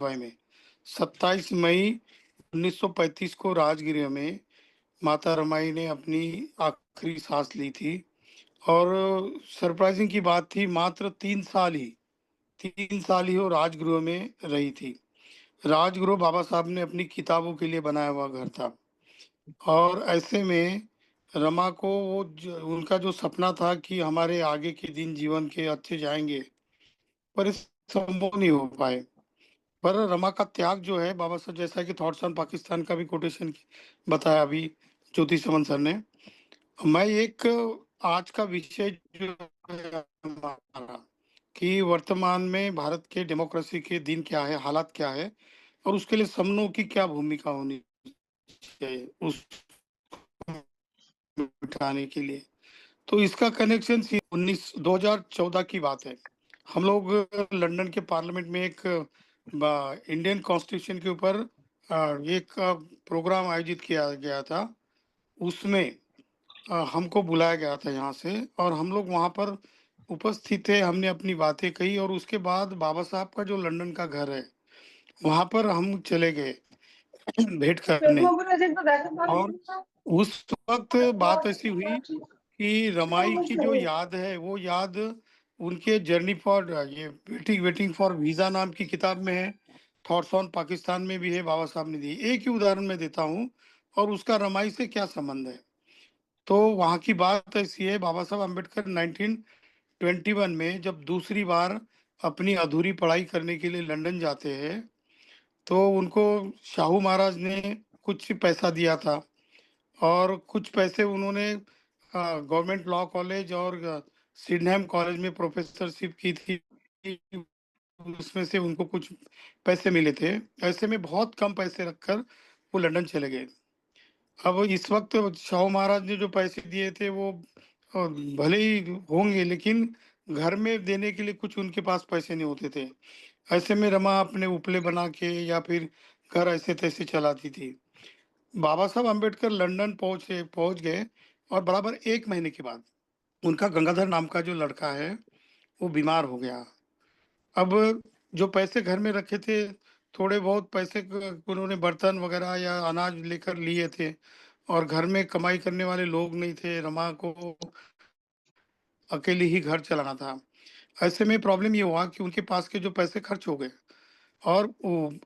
में 27 मई 1935 को राजगृह में माता रमाई ने अपनी आखिरी सांस ली थी। और सरप्राइजिंग की बात थी, मात्र 3 साल ही वो राजगृह में रही थी। राजगृह बाबा साहब ने अपनी किताबों के लिए बनाया हुआ घर था। और ऐसे में रमा को उनका जो सपना था कि हमारे आगे के दिन जीवन के अच्छे जाएंगे, पर इस संभव नहीं हो पाए। पर रमा का त्याग जो है, बाबा साहब जैसा कि थॉट्स ऑन पाकिस्तान का भी कोटेशन बताया अभी ज्योति समन सर ने। मैं एक आज का विषय जो है हमारा, कि वर्तमान में भारत के डेमोक्रेसी के दिन क्या है, हालात क्या है, और उसके लिए समनों की क्या भूमिका होनी चाहिए उस बिठाने के लिए। तो इसका कनेक्शन 2014 की बात है। हम लोग लंदन के पार्लियामेंट में एक इंडियन कॉन्स्टिट्यूशन के ऊपर एक प्रोग्राम आयोजित किया गया था। उसमें हमको बुलाया गया था यहाँ से, और हम लोग वहाँ पर उपस्थित थे। हमने अपनी बातें कही, और उसके बाद बाबा साहब का जो लंदन का घर है, वहाँ पर हम चले गए भेंट करने। और उस वक्त बात ऐसी हुई कि रमाई की जो याद है, वो याद उनके जर्नी फॉर ये वेटिंग वेटिंग फॉर वीजा नाम की किताब में है। थॉट्स ऑन पाकिस्तान में भी है, बाबा साहब ने दी। एक ही उदाहरण मैं देता हूँ, और उसका रमाई से क्या संबंध है। तो वहाँ की बात ऐसी है, बाबा साहब अम्बेडकर 1921 में जब दूसरी बार अपनी अधूरी पढ़ाई करने के लिए लंदन जाते हैं, तो उनको शाहू महाराज ने कुछ पैसा दिया था, और कुछ पैसे उन्होंने गवर्नमेंट लॉ कॉलेज और सिडनहम कॉलेज में प्रोफेसरशिप की थी। उसमें से उनको कुछ पैसे मिले थे। ऐसे में बहुत कम पैसे रखकर वो लंदन चले गए। अब इस वक्त शाहू महाराज ने जो पैसे दिए थे, वो भले ही होंगे, लेकिन घर में देने के लिए कुछ उनके पास पैसे नहीं होते थे। ऐसे में रमा अपने उपले बना के या फिर घर ऐसे तैसे चलाती थी। बाबा साहब अम्बेडकर लंदन पहुंच गए, और बराबर 1 महीने के बाद उनका गंगाधर नाम का जो लड़का है, वो बीमार हो गया। अब जो पैसे घर में रखे थे, थोड़े बहुत पैसे उन्होंने बर्तन वगैरह या अनाज लेकर लिए थे, और घर में कमाई करने वाले लोग नहीं थे। रमा को अकेले ही घर चलाना था। ऐसे में प्रॉब्लम ये हुआ कि उनके पास के जो पैसे खर्च हो गए, और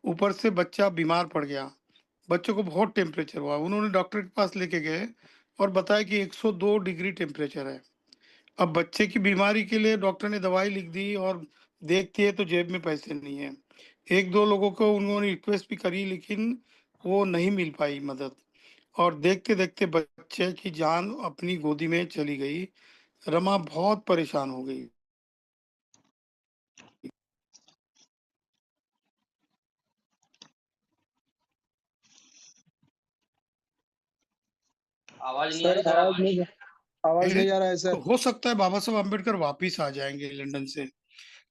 ऊपर से बच्चा बीमार पड़ गया। बच्चों को बहुत टेम्परेचर हुआ। उन्होंने डॉक्टर के पास लेके गए, और बताया कि 102 डिग्री टेम्परेचर है। अब बच्चे की बीमारी के लिए डॉक्टर ने दवाई लिख दी, और देखती है तो जेब में पैसे नहीं है। एक दो लोगों को उन्होंने रिक्वेस्ट भी करी, लेकिन वो नहीं मिल पाई मदद। और देखते देखते बच्चे की जान अपनी गोदी में चली गई। रमा बहुत परेशान हो गई। आवाज नहीं आ सर रही सर, आवाज। आवाज नहीं आ रहा है सर। हो सकता है बाबा साहब अम्बेडकर वापिस आ जाएंगे लंदन से,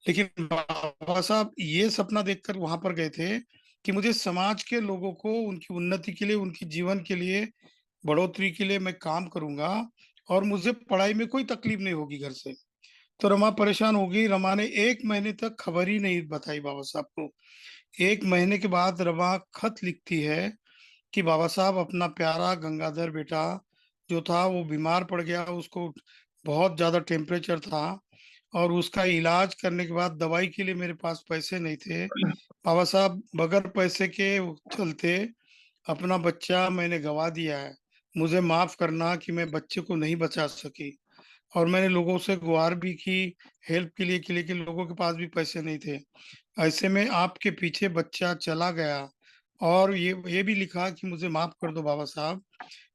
लेकिन बाबा साहब ये सपना देखकर वहां पर गए थे कि मुझे समाज के लोगों को उनकी उन्नति के लिए, उनकी जीवन के लिए, बढ़ोतरी के लिए मैं काम करूंगा, और मुझे पढ़ाई में कोई तकलीफ नहीं होगी घर से। तो रमा परेशान हो गई। रमा ने 1 महीने तक खबर ही नहीं बताई बाबा साहब को। 1 महीने के बाद रमा खत लिखती है कि बाबा साहब, अपना प्यारा गंगाधर बेटा जो था वो बीमार पड़ गया। उसको बहुत ज्यादा टेम्परेचर था, और उसका इलाज करने के बाद दवाई के लिए मेरे पास पैसे नहीं थे। बाबा साहब, बगैर पैसे के चलते अपना बच्चा मैंने गवा दिया है। मुझे माफ करना कि मैं बच्चे को नहीं बचा सकी। और मैंने लोगों से गुहार भी की हेल्प के लिए, लेकिन लोगों के पास भी पैसे नहीं थे। ऐसे में आपके पीछे बच्चा चला गया। और ये भी लिखा कि मुझे माफ कर दो बाबा साहब,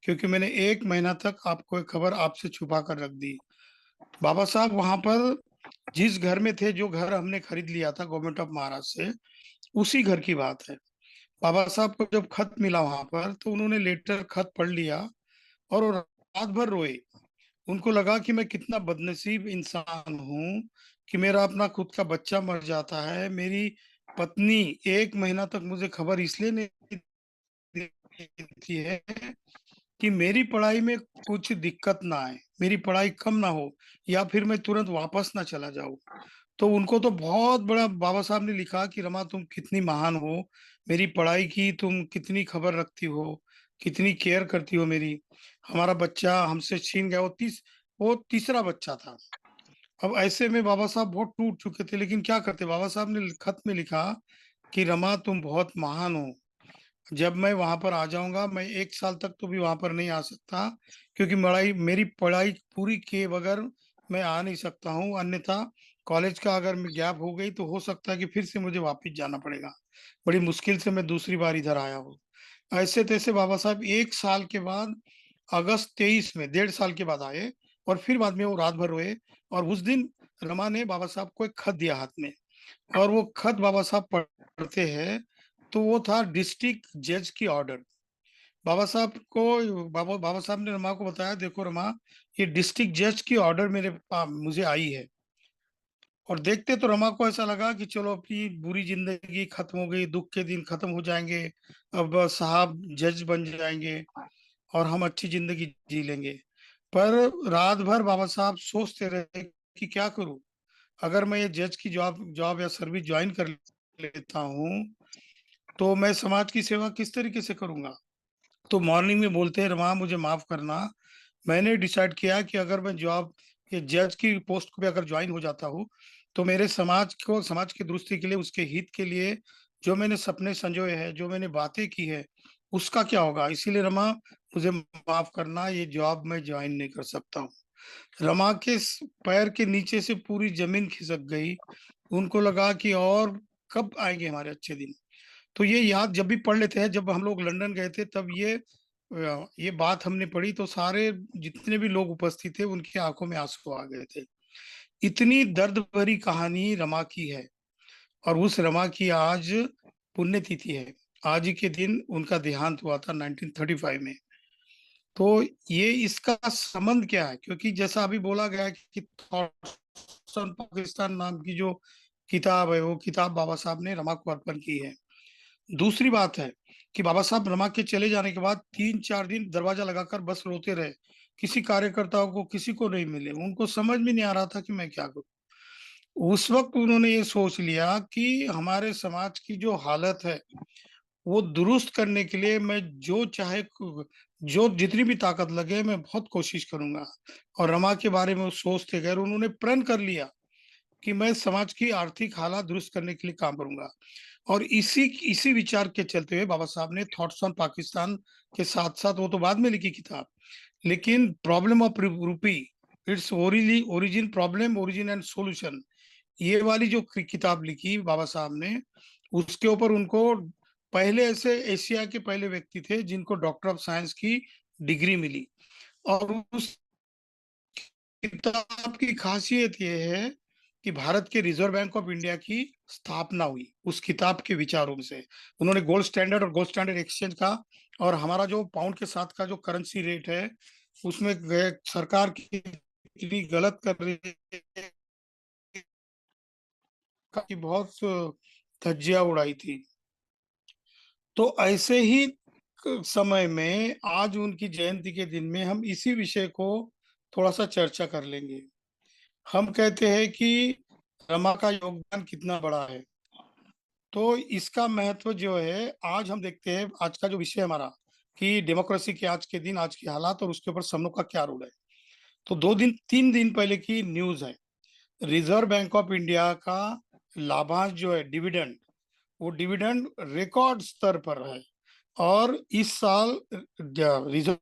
क्योंकि मैंने 1 महीना तक आपको एक खबर आपसे छुपा कर रख दी। बाबा साहब वहां पर जिस घर में थे, जो घर हमने खरीद लिया था गवर्नमेंट ऑफ महाराष्ट्र से, उसी घर की बात है। बाबा साहब को जब खत मिला वहां पर, तो उन्होंने लेटर खत पढ़ लिया, और वो रात भर रोए। उनको लगा कि मैं कितना बदनसीब इंसान हूँ कि मेरा अपना खुद का बच्चा मर जाता है। मेरी पत्नी 1 महीना तक मुझे खबर इसलिए नहीं देती है कि मेरी पढ़ाई में कुछ दिक्कत ना आए, मेरी पढ़ाई कम ना हो, या फिर मैं तुरंत वापस ना चला जाऊं। तो उनको तो बहुत बड़ा बाबा साहब ने लिखा कि रमा तुम कितनी महान हो, मेरी पढ़ाई की तुम कितनी खबर रखती हो, कितनी केयर करती हो मेरी। हमारा बच्चा हमसे छीन गया, वो तीसरा बच्चा था। अब ऐसे में बाबा साहब बहुत टूट चुके थे, लेकिन क्या करते, बाबा साहब ने खत में लिखा कि रमा तुम बहुत महान हो। जब मैं वहां पर आ जाऊंगा, मैं 1 साल तक तो भी वहां पर नहीं आ सकता, क्योंकि मेरी पढ़ाई पूरी किए बगैर मैं आ नहीं सकता हूँ। अन्यथा कॉलेज का अगर गैप हो गई तो हो सकता है कि फिर से मुझे वापस जाना पड़ेगा। बड़ी मुश्किल से मैं दूसरी बार इधर आया हूँ। ऐसे तैसे बाबा साहब 1 साल के बाद अगस्त 23 में, 1.5 साल के बाद आए, और फिर बाद में वो रात भर रोए। और उस दिन रमा ने बाबा साहब को एक खत दिया हाथ में, और वो खत बाबा साहब पढ़ते हैं तो वो था डिस्ट्रिक्ट जज की ऑर्डर। बाबा साहब को बाबा साहब ने रमा को बताया, देखो रमा, ये डिस्ट्रिक्ट जज की ऑर्डर मुझे आई है। और देखते तो रमा को ऐसा लगा कि चलो अपनी बुरी जिंदगी खत्म हो गई, दुख के दिन खत्म हो जाएंगे, अब साहब जज बन जाएंगे और हम अच्छी जिंदगी जी लेंगे। पर रात भर बाबा साहब सोचते रहे कि क्या करूं, अगर मैं ये जज की जॉब जॉब या सर्विस ज्वाइन कर लेता हूँ तो मैं समाज की सेवा किस तरीके से करूंगा। तो मॉर्निंग में बोलते हैं, रमा मुझे माफ करना, मैंने डिसाइड किया कि अगर मैं जॉब ये जज की पोस्ट पे अगर ज्वाइन हो जाता हूँ तो मेरे समाज की दुरुस्ती के लिए, उसके हित के लिए जो मैंने सपने संजोए हैं, जो मैंने बातें की है, उसका क्या होगा। इसीलिए रमा मुझे माफ करना, ये जॉब मैं ज्वाइन नहीं कर सकता हूँ। रमा के पैर के नीचे से पूरी जमीन खिसक गई। उनको लगा कि और कब आएंगे हमारे अच्छे दिन। तो ये याद जब भी पढ़ लेते हैं, जब हम लोग लंदन गए थे तब ये बात हमने पढ़ी तो सारे जितने भी लोग उपस्थित थे उनकी आंखों में आंसू आ गए थे। इतनी दर्द भरी कहानी रमा की है। और उस रमा की आज पुण्यतिथि है। आज ही के दिन उनका देहांत हुआ था 1935 में। तो ये इसका संबंध क्या है, क्योंकि जैसा अभी बोला गया कि थॉट्स ऑन पाकिस्तान नाम की जो किताब है, वो किताब बाबा साहब ने रमा को अर्पण की है। दूसरी बात है कि बाबा साहब रमा के चले जाने के बाद 3-4 दिन दरवाजा लगाकर बस रोते रहे। किसी कार्यकर्ताओं को किसी को नहीं मिले, उनको समझ में नहीं आ रहा था कि मैं क्या करूं। उस वक्त उन्होंने ये सोच लिया कि हमारे समाज की जो हालत है वो दुरुस्त करने के लिए मैं जो चाहे, जो जितनी भी ताकत लगे मैं बहुत कोशिश करूंगा। और रमा के बारे में वो सोचते गए, उन्होंने प्रण कर लिया कि मैं समाज की आर्थिक हालत दुरुस्त करने के लिए काम करूंगा। और इसी इसी विचार के चलते हुए बाबा साहब ने थॉट्स ऑन पाकिस्तान के साथ साथ, वो तो बाद में लिखी किताब, लेकिन प्रॉब्लम ऑफ रूपी, its origin, problem, origin and solution, ये वाली जो किताब लिखी बाबा साहब ने, उसके ऊपर उनको, पहले ऐसे एशिया के पहले व्यक्ति थे जिनको डॉक्टर ऑफ साइंस की डिग्री मिली। और उस किताब की खासियत ये है कि भारत के रिजर्व बैंक ऑफ इंडिया की स्थापना हुई उस किताब के विचारों से। उन्होंने गोल्ड स्टैंडर्ड और गोल्ड स्टैंडर्ड एक्सचेंज का, और हमारा जो पाउंड के साथ का जो करेंसी रेट है उसमें सरकार कितनी गलत कर रही है की बहुत धज्जियां उड़ाई थी। तो ऐसे ही समय में आज उनकी जयंती के दिन में हम इसी विषय को थोड़ा सा चर्चा कर लेंगे। हम कहते हैं कि रमा का योगदान कितना बड़ा है। तो इसका महत्व जो है, आज हम देखते हैं, आज का जो विषय हमारा कि डेमोक्रेसी के आज के दिन, आज की हालात और उसके ऊपर हम लोग का क्या रोल है। तो 2 दिन 3 दिन पहले की न्यूज है, रिजर्व बैंक ऑफ इंडिया का लाभांश जो है, डिविडेंड, वो डिविडेंड रिकॉर्ड स्तर पर है। और इस साल रिजर्व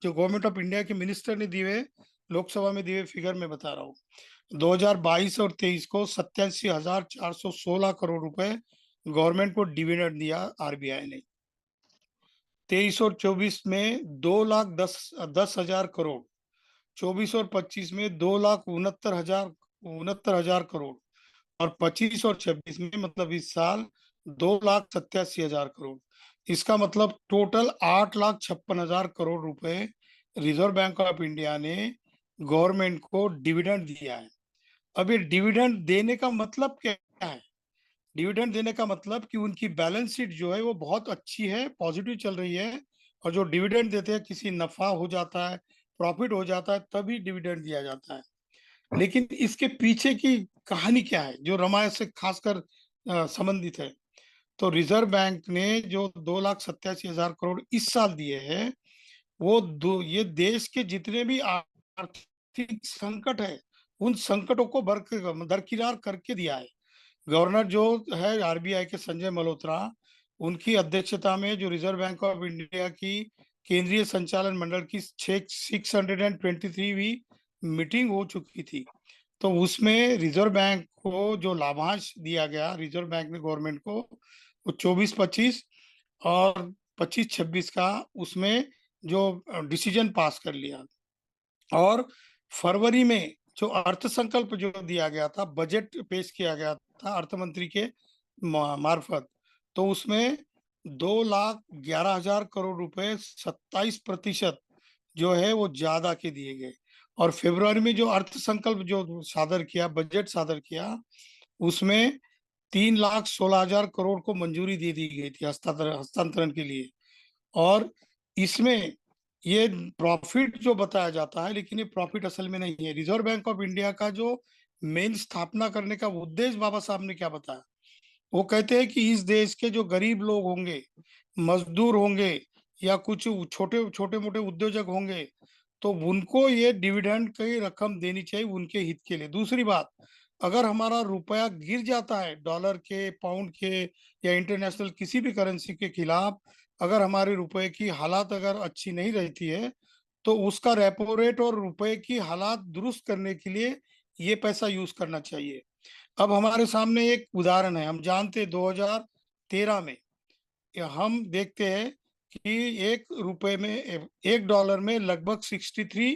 जो गवर्नमेंट ऑफ इंडिया के मिनिस्टर ने दिए, लोकसभा में दिए फिगर में बता रहा हूँ, 2022 और 23 को 87,416 करोड़ रुपए गवर्नमेंट को डिविडेंड दिया आरबीआई ने। 23 और 24 में 2,10,10,000 करोड़, 24 और 25 में 2,69,000 करोड़, और 25 और 26 में, मतलब इस साल 2,87,000 करोड़। इसका मतलब टोटल 8,56,000 करोड़ रुपए रिजर्व बैंक ऑफ इंडिया ने गवर्नमेंट को डिविडेंड दिया है। अब ये डिविडेंड देने का मतलब क्या है? डिविडेंड देने का मतलब कि उनकी बैलेंस शीट जो है वो बहुत अच्छी है, पॉजिटिव चल रही है, और जो डिविडेंड देते हैं किसी नफा हो जाता है, प्रॉफिट हो जाता है, तभी डिविडेंड दिया जाता है। लेकिन इसके पीछे की कहानी क्या है जो रामायण से खासकर संबंधित है? तो रिजर्व बैंक ने जो 2,87,000 करोड़ इस साल दिए हैं, वो ये देश के जितने भी आर्थिक संकट है, उन संकटों को दरकिनार करके दिया है। गवर्नर जो है आरबीआई के, संजय मल्होत्रा, उनकी अध्यक्षता में जो रिजर्व बैंक ऑफ इंडिया की केंद्रीय संचालन मंडल की 623वीं मीटिंग हो चुकी थी। तो उसमें रिजर्व बैंक को जो लाभांश दिया गया, रिजर्व बैंक ने गवर्नमेंट को, वो 24-25 और 25-26 का, उसमें जो डिसीजन पास कर लिया। और फरवरी में जो अर्थ संकल्प जो दिया गया था, बजट पेश किया गया था अर्थ मंत्री के मार्फत, तो उसमें 2,11,000 करोड़ रुपए, 27% जो है वो ज्यादा के दिए गए। और फरवरी में जो अर्थ संकल्प जो सादर किया, बजट सादर किया, उसमें 3,16,000 करोड़ को मंजूरी दे दी गई थी हस्तांतरण के लिए। और इसमें ये प्रॉफिट जो बताया जाता है, लेकिन ये प्रॉफिट असल में नहीं है। रिजर्व बैंक ऑफ इंडिया का जो मेन स्थापना करने का उद्देश्य बाबा साहब ने क्या बताया? वो कहते हैं कि इस देश के जो गरीब लोग होंगे, मजदूर होंगे, या कुछ छोटे छोटे मोटे उद्योजक होंगे, तो उनको ये डिविडेंड की रकम देनी चाहिए उनके हित के लिए। दूसरी बात, अगर हमारा रुपया गिर जाता है डॉलर के, पाउंड के, या इंटरनेशनल किसी भी करेंसी के खिलाफ, अगर हमारे रुपए की हालात अगर अच्छी नहीं रहती है, तो उसका रेपो रेट और रुपए की हालात दुरुस्त करने के लिए ये पैसा यूज करना चाहिए। अब हमारे सामने एक उदाहरण है, हम जानते हैं 2013 में हम देखते हैं कि $1 में लगभग 63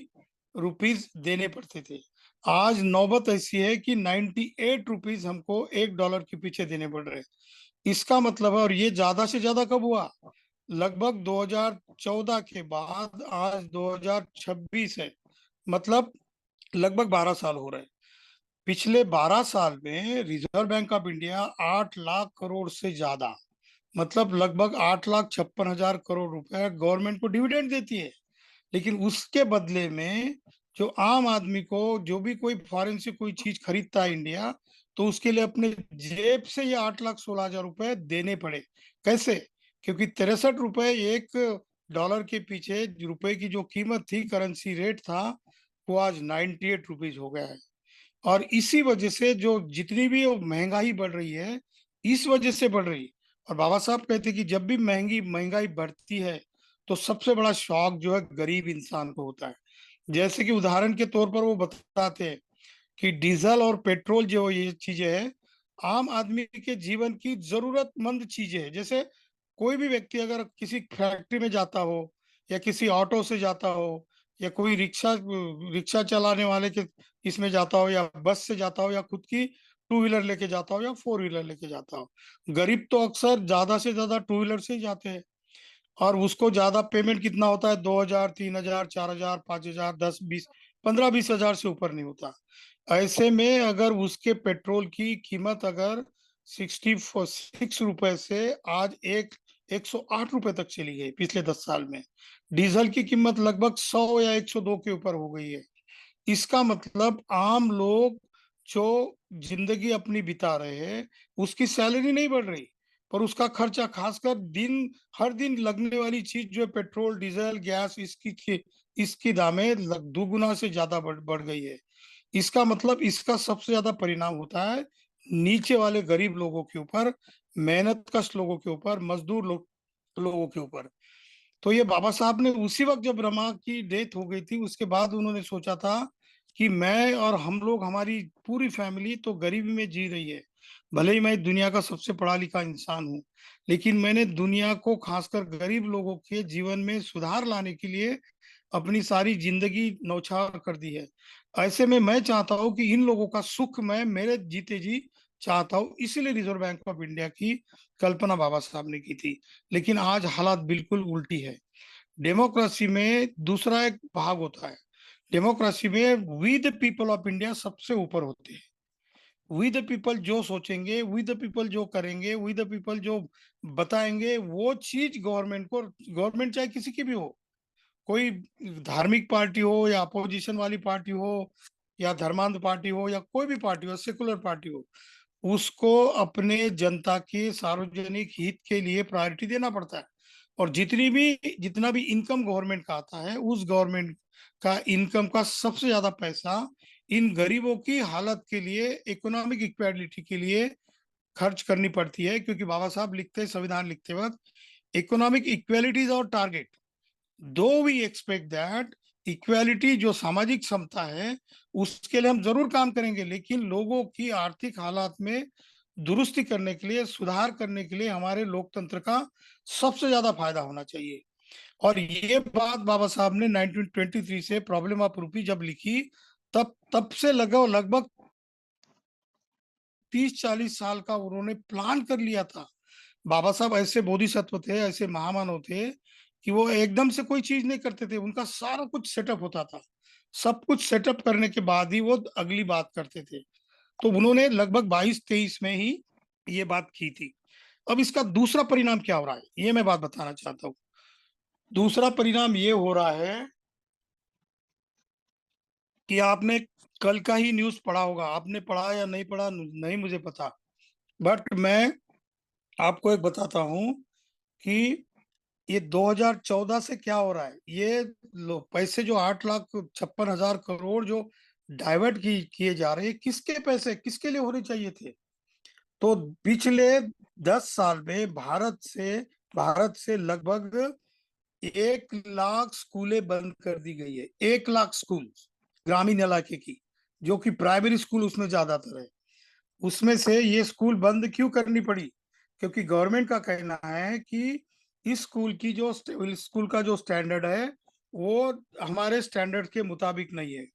रुपीज देने पड़ते थे। आज नौबत ऐसी है कि 98 रुपीज हमको $1 के पीछे देने पड़ रहे हैं। इसका मतलब है, और ये ज्यादा से ज्यादा कब हुआ? लगभग 2014 के बाद आज 2026 है, मतलब लगभग 12 साल हो रहे हैं। पिछले 12 साल में reserve bank of India 8 lakh crore से ज्यादा, मतलब लगभग 8,56,000 करोड़ रुपए गवर्नमेंट को डिविडेंड देती है। लेकिन उसके बदले में जो आम आदमी को, जो भी कोई फॉरेन से कोई चीज खरीदता है इंडिया, तो उसके लिए अपने जेब से ये 8,16,000 रुपए देने पड़े। कैसे? क्योंकि 63 रुपए एक डॉलर के पीछे रुपए की जो कीमत थी, करेंसी रेट था, वो आज 98 रुपीज हो गया है। और इसी वजह से जो जितनी भी महंगाई बढ़ रही है, इस वजह से बढ़ रही है। और बाबा साहब कहते हैं कि जब भी महंगाई बढ़ती है, तो सबसे बड़ा शॉक जो है गरीब इंसान को होता है। जैसे कि उदाहरण के तौर पर वो बताते हैं कि डीजल और पेट्रोल जो ये चीजें हैं, आम आदमी के जीवन की जरूरतमंद चीजें हैं। जैसे कोई भी व्यक्ति अगर किसी फैक्ट्री में जाता हो, या किसी ऑटो से जाता हो, या कोई रिक्शा रिक्शा चलाने वाले के इसमें जाता हो, या बस से जाता हो, या खुद की टू व्हीलर लेके जाता हो, या फोर व्हीलर लेके जाता हो, गरीब तो अक्सर ज्यादा से ज्यादा टू व्हीलर से ही जाते हैं। और उसको ज्यादा पेमेंट कितना होता है? 2,000, 3,000, 4,000, 5,000, 10, 20, 15-20 हजार से ऊपर नहीं होता। ऐसे में अगर उसके पेट्रोल की कीमत अगर 66 रुपए से आज 108 रुपए तक चली गई पिछले 10 साल में, डीजल की कीमत लगभग 100 या 102 के ऊपर हो गई है। इसका मतलब आम लोग जो जिंदगी अपनी बिता रहे हैं, उसकी सैलरी नहीं बढ़ रही, पर उसका खर्चा, खासकर हर दिन लगने वाली चीज जो है, पेट्रोल, डीजल, गैस, इसकी दामें दुगुना से ज्यादा बढ़ गई है। इसका मतलब इसका सबसे ज्यादा परिणाम होता है नीचे वाले गरीब लोगों के ऊपर, मेहनत कश लोगों के ऊपर, मजदूर लोगों के ऊपर। तो ये बाबा साहब ने उसी वक्त जब रमा की डेथ हो गई थी, उसके बाद उन्होंने सोचा था कि मैं और हम लोग, हमारी पूरी फैमिली तो गरीबी में जी रही है। भले ही मैं दुनिया का सबसे पढ़ा लिखा इंसान हूँ, लेकिन मैंने दुनिया को, खासकर गरीब लोगों के जीवन में सुधार लाने के लिए अपनी सारी जिंदगी न्यौछावर कर दी है। ऐसे में मैं चाहता हूँ कि इन लोगों का सुख मैं मेरे जीते जी चाहता हूँ। इसीलिए रिजर्व बैंक ऑफ इंडिया की कल्पना बाबा साहब ने की थी। लेकिन आज हालात बिल्कुल उल्टी है। डेमोक्रेसी में दूसरा एक भाग होता है। डेमोक्रेसी में we the people of India सबसे ऊपर होते हैं। वी द पीपल जो सोचेंगे, वी द पीपल जो करेंगे, वी द पीपल जो बताएंगे, वो चीज गवर्नमेंट को, गवर्नमेंट चाहे किसी की भी हो, कोई धार्मिक पार्टी हो या अपोजिशन वाली पार्टी हो या धर्मांध पार्टी हो या कोई भी पार्टी हो, सेकुलर पार्टी हो, उसको अपने जनता के सार्वजनिक हित के लिए प्रायोरिटी देना पड़ता है। और जितना भी इनकम गवर्नमेंट का आता है, उस गवर्नमेंट का इनकम का सबसे ज्यादा पैसा इन गरीबों की हालत के लिए, इकोनॉमिक इक्वालिटी के लिए खर्च करनी पड़ती है। क्योंकि बाबा साहब लिखते हैं संविधान लिखते वक्त, economic equality is our target, though we expect that equality, जो सामाजिक समता है उसके लिए हम जरूर काम करेंगे, लेकिन लोगों की आर्थिक हालात में दुरुस्ती करने के लिए, सुधार करने के लिए हमारे लोकतंत्र का सबसे ज्यादा फायदा होना चाहिए। और ये बात बाबा साहब ने 1923 से प्रॉब्लम ऑफ रूपी जब लिखी, तब तब से लगभग 30-40 साल का उन्होंने प्लान कर लिया था। बाबा साहब ऐसे बोधिसत्व थे, ऐसे महामानव थे कि वो एकदम से कोई चीज नहीं करते थे, उनका सारा कुछ सेटअप होता था। सब कुछ सेटअप करने के बाद ही वो अगली बात करते थे। तो उन्होंने लगभग 22-23 में ही ये बात की थी। अब इसका दूसरा परिणाम क्या हो रहा है, ये मैं बात बताना चाहता हूँ। दूसरा परिणाम ये हो रहा है कि आपने कल का ही न्यूज पढ़ा होगा, आपने पढ़ा या नहीं पढ़ा नहीं मुझे पता, बट मैं आपको एक बताता हूँ कि ये 2014 से क्या हो रहा है। ये पैसे जो 8,56,000 करोड़ जो डाइवर्ट किए जा रहे हैं, किसके पैसे, किसके लिए होने चाहिए थे। तो पिछले 10 साल में भारत से लगभग 1 लाख स्कूलें बंद कर दी गई है। 1 लाख स्कूल ग्रामीण इलाके की, जो कि प्राइमरी स्कूल उसमें ज्यादातर है। उसमें से ये स्कूल बंद क्यों करनी पड़ी? क्योंकि गवर्नमेंट का कहना है कि इस स्कूल का जो स्टैंडर्ड है वो हमारे स्टैंडर्ड के मुताबिक नहीं है।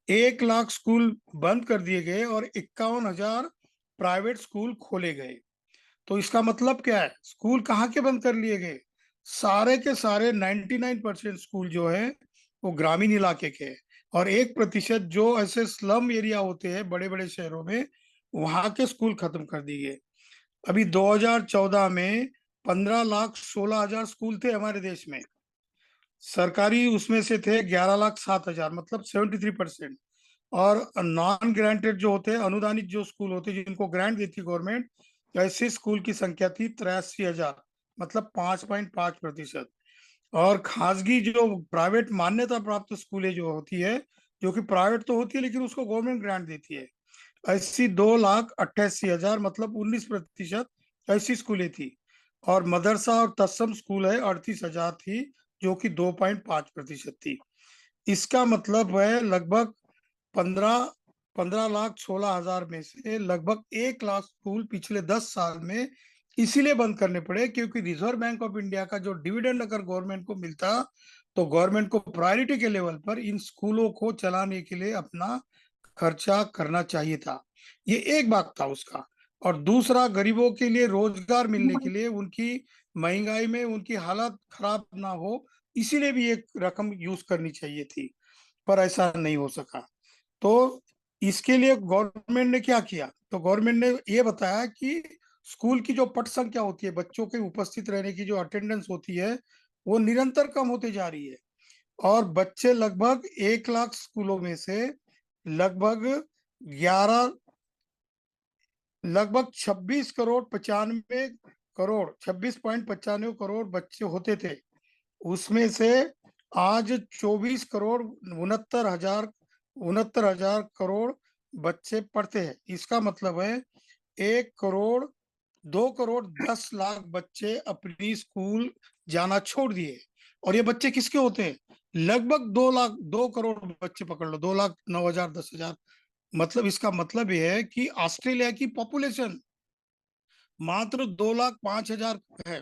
1 लाख स्कूल बंद कर दिए गए और 51,000 प्राइवेट स्कूल खोले गए। तो इसका मतलब क्या है, स्कूल कहाँ के बंद कर लिए गए? सारे के सारे 99% स्कूल जो है वो ग्रामीण इलाके के हैं। और 1% जो ऐसे स्लम एरिया होते हैं बड़े बड़े शहरों में, वहां के स्कूल खत्म कर दिए। अभी 2014 में 15,16,000 स्कूल थे हमारे देश में। सरकारी उसमें से थे 11,07,000, मतलब 73%। और नॉन ग्रांटेड जो होते हैं, अनुदानित जो स्कूल होते हैं जिनको ग्रांट देती गवर्नमेंट, ऐसे स्कूल की संख्या थी 83,000, मतलब 5.5%। और खासगी जो प्राइवेट मान्यता प्राप्त स्कूलें जो होती है, जो कि प्राइवेट तो होती है लेकिन उसको गवर्नमेंट ग्रांट देती है, ऐसी 2,88,000, मतलब 19% ऐसी स्कूलें थी। और मदरसा और तत्सम स्कूल है 38,000 थी, जो कि 2.5% थी। इसका मतलब है लगभग 15 लाख 16,000 में से लगभग 1 लाख स्कूल पिछले 10 साल में इसीलिए बंद करने पड़े, क्योंकि रिजर्व बैंक ऑफ इंडिया का जो डिविडेंड अगर गवर्नमेंट को मिलता, तो गवर्नमेंट को प्रायोरिटी के लेवल पर इन स्कूलों को चलाने के लिए अपना खर्चा करना चाहिए था। ये एक बात था उसका। और दूसरा, गरीबों के लिए रोजगार मिलने के लिए, उनकी महंगाई में उनकी हालत खराब ना हो, इसीलिए भी एक रकम यूज करनी चाहिए थी, पर ऐसा नहीं हो सका। तो इसके लिए गवर्नमेंट ने क्या किया, तो गवर्नमेंट ने ये बताया कि स्कूल की जो पट संख्या होती है, बच्चों के उपस्थित रहने की जो अटेंडेंस होती है, वो निरंतर कम होती जा रही है। और बच्चे लगभग 1 लाख स्कूलों में से लगभग 11 लगभग 26 करोड़ 95 करोड़ बच्चे होते थे। उसमें से आज 24 करोड़ 69 हजार बच्चे पढ़ते हैं। इसका मतलब है 1 करोड़ 2 करोड़ 10 लाख बच्चे अपनी स्कूल जाना छोड़ दिए। और ये बच्चे किसके होते हैं? लगभग 2 करोड़ बच्चे पकड़ लो, 2,09,000 10,000। मतलब इसका मतलब यह है कि ऑस्ट्रेलिया की पॉपुलेशन मात्र 2,05,000 है।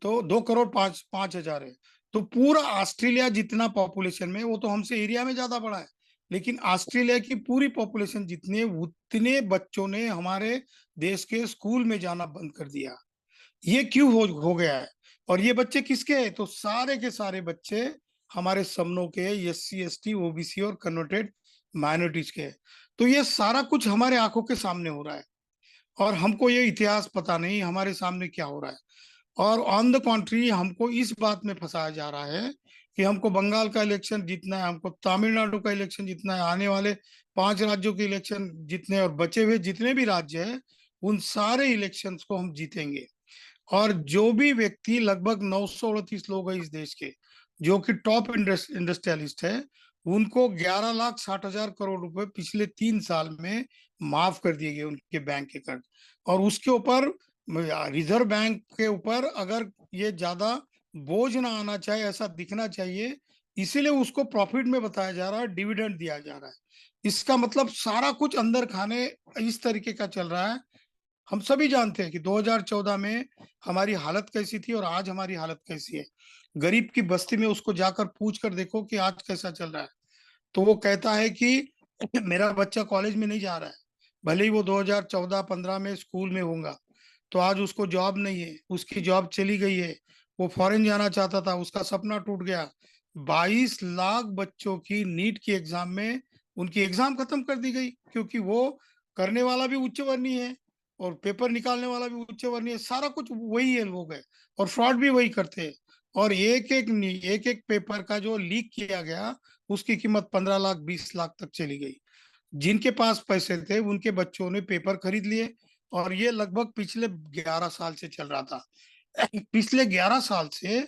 तो 2 करोड़ 5,05,000 है। तो पूरा ऑस्ट्रेलिया जितना पॉपुलेशन में, वो तो हमसे एरिया में ज्यादा बड़ा है, लेकिन ऑस्ट्रेलिया की पूरी पॉपुलेशन जितने, उतने बच्चों ने हमारे देश के स्कूल में जाना बंद कर दिया। ये क्यों हो गया है? और ये बच्चे किसके हैं? तो सारे के सारे बच्चे हमारे सपनों के, एससी एसटी ओबीसी और कन्वर्टेड माइनॉरिटीज के। तो ये सारा कुछ हमारे आंखों के सामने हो रहा है और हमको ये इतिहास पता नहीं हमारे सामने क्या हो रहा है। और ऑन द कॉन्ट्री हमको इस बात में फंसाया जा रहा है कि हमको बंगाल का इलेक्शन जीतना है, हमको तमिलनाडु का इलेक्शन जीतना है, आने वाले 5 राज्यों के इलेक्शन जीतने, और बचे हुए जितने भी राज्य हैं उन सारे इलेक्शंस को हम जीतेंगे। और जो भी व्यक्ति, लगभग 938 लोग हैं इस देश के जो कि टॉप इंडस्ट्रियलिस्ट है, उनको 11,60,000 करोड़ रुपए पिछले 3 साल में माफ कर दिए गए उनके बैंक के कर्ज। और उसके ऊपर रिजर्व बैंक के ऊपर अगर ये ज्यादा बोझ ना आना चाहिए, ऐसा दिखना चाहिए, इसीलिए उसको प्रॉफिट में बताया जा रहा है, डिविडेंड दिया जा रहा है। इसका मतलब सारा कुछ अंदर खाने इस तरीके का चल रहा है। हम सभी जानते हैं कि 2014 में हमारी हालत कैसी थी और आज हमारी हालत कैसी है। गरीब की बस्ती में उसको जाकर पूछ कर देखो कि आज कैसा चल रहा है, तो वो कहता है कि मेरा बच्चा कॉलेज में नहीं जा रहा है, भले ही वो 2014-15 में स्कूल में होगा, तो आज उसको जॉब नहीं है, उसकी जॉब चली गई है, वो फॉरेन जाना चाहता था, उसका सपना टूट गया। 22 लाख बच्चों की नीट की एग्जाम में उनकी एग्जाम खत्म कर दी गई, क्योंकि वो करने वाला भी उच्च वर्णीय है और पेपर निकालने वाला भी उच्च वर्णीय है, सारा कुछ वही है लोग है, और फ्रॉड भी वही करते हैं। और एक एक पेपर का जो लीक किया गया उसकी कीमत 15 लाख 20 लाख तक चली गई। जिनके पास पैसे थे उनके बच्चों ने पेपर खरीद लिए, और ये लगभग पिछले 11 साल से चल रहा था। पिछले 11 साल से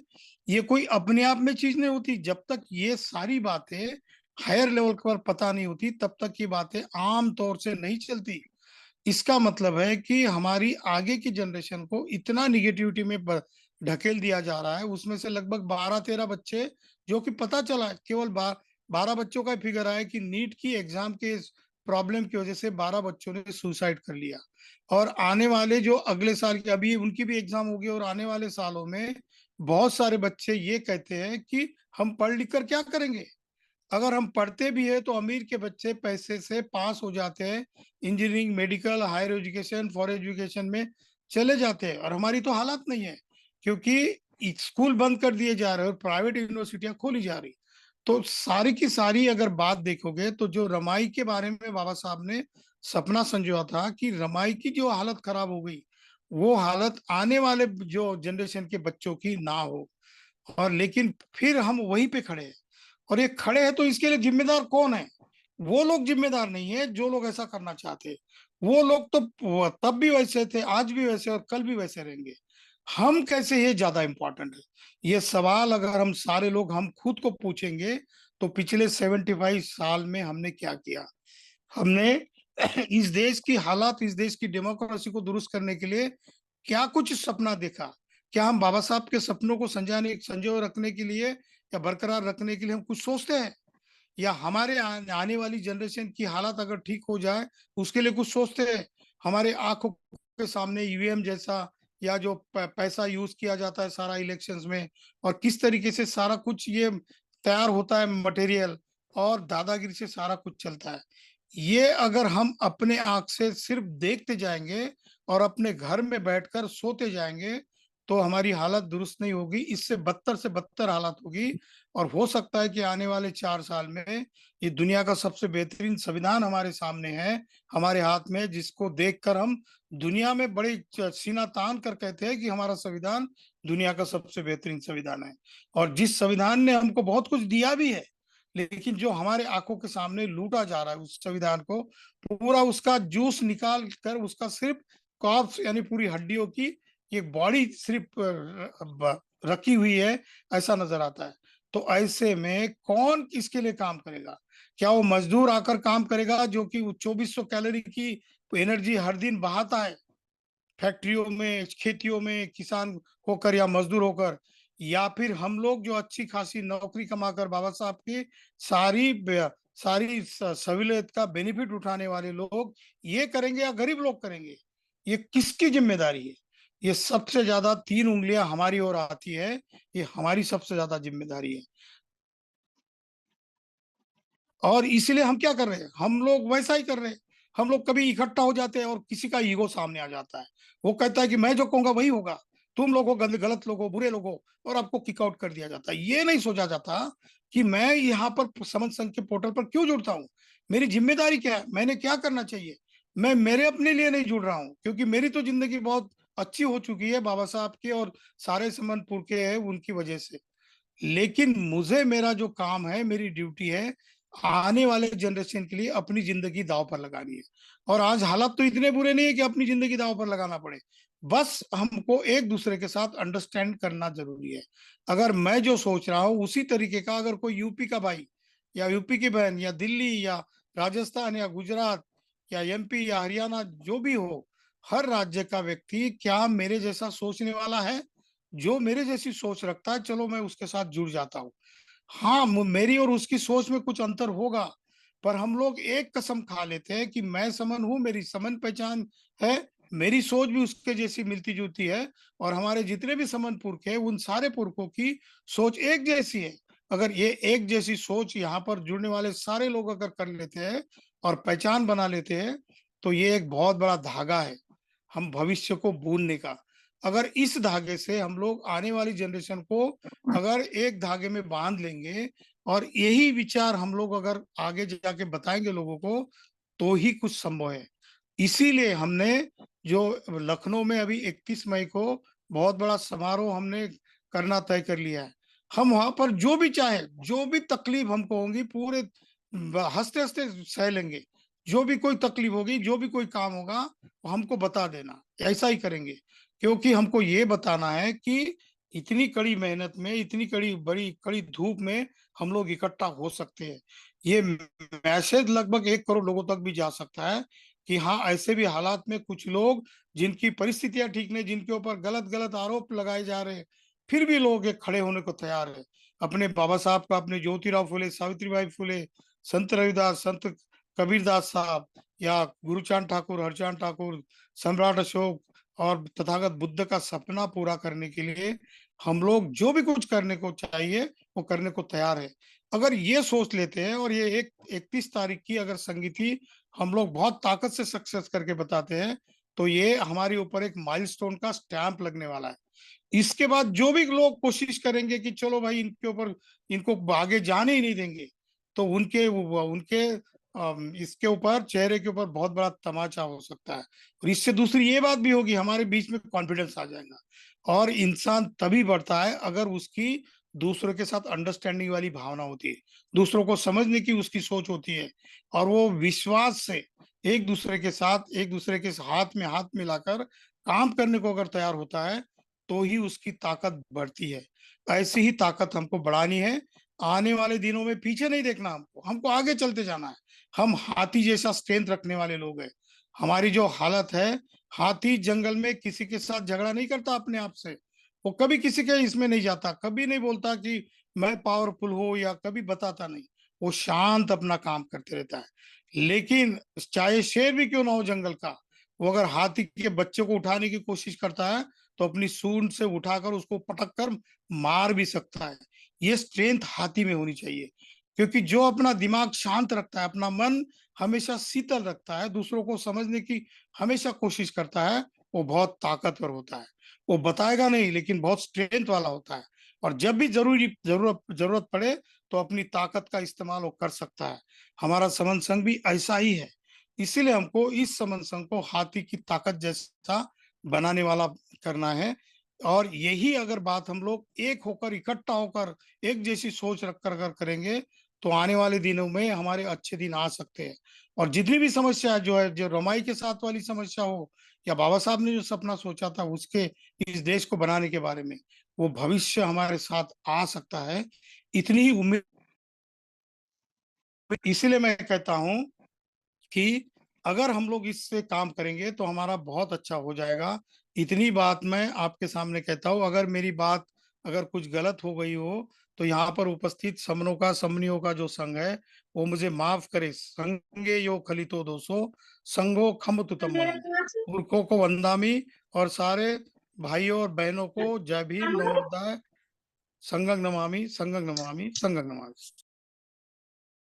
ये कोई अपने आप में चीज नहीं होती, जब तक ये सारी बातें हायर लेवल पर पता नहीं होती तब तक ये बातें आम तौर से नहीं चलती। इसका मतलब है कि हमारी आगे की जनरेशन को इतना निगेटिविटी में ढकेल दिया जा रहा है, उसमें से लगभग 12-13 बच्चे, जो कि पता चला केवल 12 बच्चों का फिगर आया कि नीट की एग्जाम के प्रॉब्लम की वजह से 12 बच्चों ने सुसाइड कर लिया। और आने वाले जो अगले साल की, अभी उनकी भी एग्जाम होगी, और आने वाले सालों में बहुत सारे बच्चे ये कहते हैं कि हम पढ़ लिख कर क्या करेंगे। अगर हम पढ़ते भी है तो अमीर के बच्चे पैसे से पास हो जाते हैं, engineering, medical, higher education, for education में चले जाते हैं, और हमारी तो हालत नहीं है, क्योंकि स्कूल बंद कर दिए जा रहे हैं और प्राइवेट यूनिवर्सिटियां खोली जा रही। तो सारी की सारी अगर बात देखोगे तो जो रमाई के बारे में बाबा साहब ने सपना संजोया था कि रमाई की जो हालत खराब हो गई, वो हालत आने वाले जो जनरेशन के बच्चों की ना हो। और लेकिन फिर हम वहीं पे खड़े हैं, और ये खड़े हैं तो इसके लिए जिम्मेदार कौन है? वो लोग जिम्मेदार नहीं है जो लोग ऐसा करना चाहते हैं। वो लोग तो तब भी वैसे थे, आज भी वैसे, और कल भी वैसे रहेंगे। हम कैसे, ये ज्यादा इंपॉर्टेंट है। ये सवाल अगर हम सारे लोग हम खुद को पूछेंगे तो पिछले 75 साल में हमने क्या किया, हमने इस देश की हालात, इस देश की डेमोक्रेसी को दुरुस्त करने के लिए क्या कुछ सपना देखा। क्या हम बाबा साहब के सपनों को संजो रखने के लिए या बरकरार रखने के लिए हम कुछ सोचते हैं, या हमारे आने वाली जनरेशन की हालत अगर ठीक हो जाए उसके लिए कुछ सोचते हैं? हमारे आंखों के सामने ईवीएम जैसा, या जो पैसा यूज किया जाता है सारा इलेक्शंस में, और किस तरीके से सारा कुछ ये तैयार होता है मटेरियल, और दादागिरी से सारा कुछ चलता है। ये अगर हम अपने आंख से सिर्फ देखते जाएंगे और अपने घर में बैठकर सोते जाएंगे तो हमारी हालत दुरुस्त नहीं होगी, इससे बदतर से बदतर हालत होगी। और हो सकता है कि आने वाले 4 साल में ये दुनिया का सबसे बेहतरीन संविधान हमारे सामने है, हमारे हाथ में, जिसको देखकर हम दुनिया में बड़े सीना तान कर कहते हैं कि हमारा संविधान दुनिया का सबसे बेहतरीन संविधान है। और जिस संविधान ने हमको बहुत कुछ दिया भी है, लेकिन जो हमारे आंखों के सामने लूटा जा रहा है उस संविधान को, पूरा उसका जूस निकाल कर उसका सिर्फ कॉर्प्स यानी पूरी हड्डियों की एक बॉडी सिर्फ रखी हुई है, ऐसा नजर आता है। तो ऐसे में कौन किसके लिए काम करेगा? क्या वो मजदूर आकर काम करेगा जो कि 2400 कैलोरी की एनर्जी हर दिन बहाता है फैक्ट्रियों में, खेतियों में, किसान होकर या मजदूर होकर? या फिर हम लोग जो अच्छी खासी नौकरी कमाकर बाबा साहब की सारी सहूलियत का बेनिफिट उठाने वाले लोग ये करेंगे, या गरीब लोग करेंगे? ये किसकी जिम्मेदारी है? ये सबसे ज्यादा 3 उंगलियां हमारी ओर आती है, ये हमारी सबसे ज्यादा जिम्मेदारी है। और इसलिए हम क्या कर रहे हैं, हम लोग वैसा ही कर रहे हैं। हम लोग कभी इकट्ठा हो जाते हैं और किसी का ईगो सामने आ जाता है, वो कहता है कि मैं जो कहूंगा वही होगा, तुम लोग हो गलत लोग हो, बुरे लोग हो, और आपको किक आउट कर दिया जाता है। ये नहीं सोचा जाता कि मैं यहाँ पर समन संघ के पोर्टल पर क्यों जुड़ता हूँ, मेरी जिम्मेदारी क्या है, मैंने क्या करना चाहिए। मैं मेरे अपने लिए नहीं जुड़ रहा हूँ, क्योंकि मेरी तो जिंदगी बहुत अच्छी हो चुकी है बाबा साहब के और सारे समनपुर के है उनकी वजह से। लेकिन मुझे मेरा जो काम है, मेरी ड्यूटी है, आने वाले जनरेशन के लिए अपनी जिंदगी दांव पर लगानी है। और आज हालात तो इतने बुरे नहीं है कि अपनी जिंदगी दांव पर लगाना पड़े। बस हमको एक दूसरे के साथ अंडरस्टैंड करना जरूरी है। अगर मैं जो सोच रहा हूँ उसी तरीके का अगर कोई यूपी का भाई या यूपी की बहन या दिल्ली या राजस्थान या गुजरात या एमपी या हरियाणा जो भी हो, हर राज्य का व्यक्ति क्या मेरे जैसा सोचने वाला है, जो मेरे जैसी सोच रखता है, चलो मैं उसके साथ जुड़ जाता हूँ। हाँ, मेरी और उसकी सोच में कुछ अंतर होगा, पर हम लोग एक कसम खा लेते हैं कि मैं समन हूँ, मेरी समन पहचान है, मेरी सोच भी उसके जैसी मिलती जुलती है, और हमारे जितने भी समन पुरख है उन सारे पुरखों की सोच एक जैसी है। अगर ये एक जैसी सोच यहाँ पर जुड़ने वाले सारे लोग अगर कर लेते हैं और पहचान बना लेते हैं, तो ये एक बहुत बड़ा धागा है हम भविष्य को बूनने का। अगर इस धागे से हम लोग आने वाली जनरेशन को अगर एक धागे में बांध लेंगे और यही विचार हम लोग अगर आगे जाके बताएंगे लोगों को, तो ही कुछ संभव है। इसीलिए हमने जो लखनऊ में अभी 31 मई को बहुत बड़ा समारोह हमने करना तय कर लिया है। हम वहां पर जो भी चाहे, जो भी तकलीफ हमको होगी, पूरे हंसते हंसते सह लेंगे। जो भी कोई तकलीफ होगी, जो भी कोई काम होगा, वो हमको बता देना, ऐसा ही करेंगे। क्योंकि हमको ये बताना है कि इतनी कड़ी मेहनत में, इतनी कड़ी बड़ी कड़ी धूप में हम लोग इकट्ठा हो सकते हैं। ये मैसेज लगभग 1 करोड़ लोगों तक भी जा सकता है कि हाँ, ऐसे भी हालात में कुछ लोग जिनकी परिस्थितियां ठीक नहीं, जिनके ऊपर गलत गलत आरोप लगाए जा रहे हैं, फिर भी लोग एक खड़े होने को तैयार है। अपने बाबा साहब का, अपने ज्योतिराव फुले, सावित्रीबाई फुले, संत रविदास, संत कबीरदास साहब, या गुरुचांद ठाकुर, हरचांद ठाकुर, सम्राट अशोक और तथागत बुद्ध का सपना पूरा करने के लिए हम लोग जो भी कुछ करने को चाहिए वो करने को तैयार है। अगर ये सोच लेते हैं और ये 31 तारीख की अगर संगीति हम लोग बहुत ताकत से सक्सेस करके बताते हैं, तो ये हमारे ऊपर एक माइलस्टोन का स्टैंप लगने वाला है। इसके बाद जो भी लोग कोशिश करेंगे कि चलो भाई इनके ऊपर, इनको आगे जाने ही नहीं देंगे, तो उनके इसके ऊपर, चेहरे के ऊपर बहुत बड़ा तमाचा हो सकता है। और इससे दूसरी ये बात भी होगी, हमारे बीच में कॉन्फिडेंस आ जाएगा। और इंसान तभी बढ़ता है अगर उसकी दूसरों के साथ अंडरस्टैंडिंग वाली भावना होती है, दूसरों को समझने की उसकी सोच होती है, और वो विश्वास से एक दूसरे के साथ, एक दूसरे के हाथ मिलाकर काम करने को अगर तैयार होता है, तो ही उसकी ताकत बढ़ती है। ऐसी ही ताकत हमको बढ़ानी है। आने वाले दिनों में पीछे नहीं देखना, हमको आगे चलते जाना है। हम हाथी जैसा स्ट्रेंथ रखने वाले लोग हैं। हमारी जो हालत है, हाथी जंगल में किसी के साथ झगड़ा नहीं करता अपने आप से, वो कभी किसी के इसमें नहीं जाता, कभी नहीं बोलता कि मैं पावरफुल हूं, या कभी बताता नहीं। वो शांत अपना काम करते रहता है। लेकिन चाहे शेर भी क्यों ना हो जंगल का, वो अगर हाथी के बच्चे को उठाने की कोशिश करता है, तो अपनी सूंड से उठाकर उसको पटक कर मार भी सकता है। ये स्ट्रेंथ हाथी में होनी चाहिए। क्योंकि जो अपना दिमाग शांत रखता है, अपना मन हमेशा शीतल रखता है, दूसरों को समझने की हमेशा कोशिश करता है, वो बहुत ताकतवर होता है। वो बताएगा नहीं, लेकिन बहुत स्ट्रेंथ वाला होता है। और जब भी जरूरत जरूरत पड़े, तो अपनी ताकत का इस्तेमाल वो कर सकता है। हमारा समन संघ भी ऐसा ही है। इसीलिए हमको इस समन संघ को हाथी की ताकत जैसा बनाने वाला करना है। और यही अगर बात हम लोग एक होकर, इकट्ठा होकर, एक जैसी सोच रखकर अगर करेंगे, तो आने वाले दिनों में हमारे अच्छे दिन आ सकते हैं। और जितनी भी समस्या जो है, जो रमाई के साथ वाली समस्या हो, या बाबा साहब ने जो सपना सोचा था उसके, इस देश को बनाने के बारे में, वो भविष्य हमारे साथ आ सकता है। इतनी ही उम्मीद। इसीलिए मैं कहता हूँ कि अगर हम लोग इससे काम करेंगे तो हमारा बहुत अच्छा हो जाएगा। इतनी बात मैं आपके सामने कहता हूँ। अगर मेरी बात अगर कुछ गलत हो गई हो, तो यहाँ पर उपस्थित समनों का, समनियों का जो संघ है, वो मुझे माफ करे। संगे यो खलितो दोषो, संगो खम तुतम मनम। मूर्खों को वंदामी, और सारे भाइयों और बहनों को जय भीम, नमोबुद्धाय, संगं नमामि, संगं नमामि, संगं नमामि।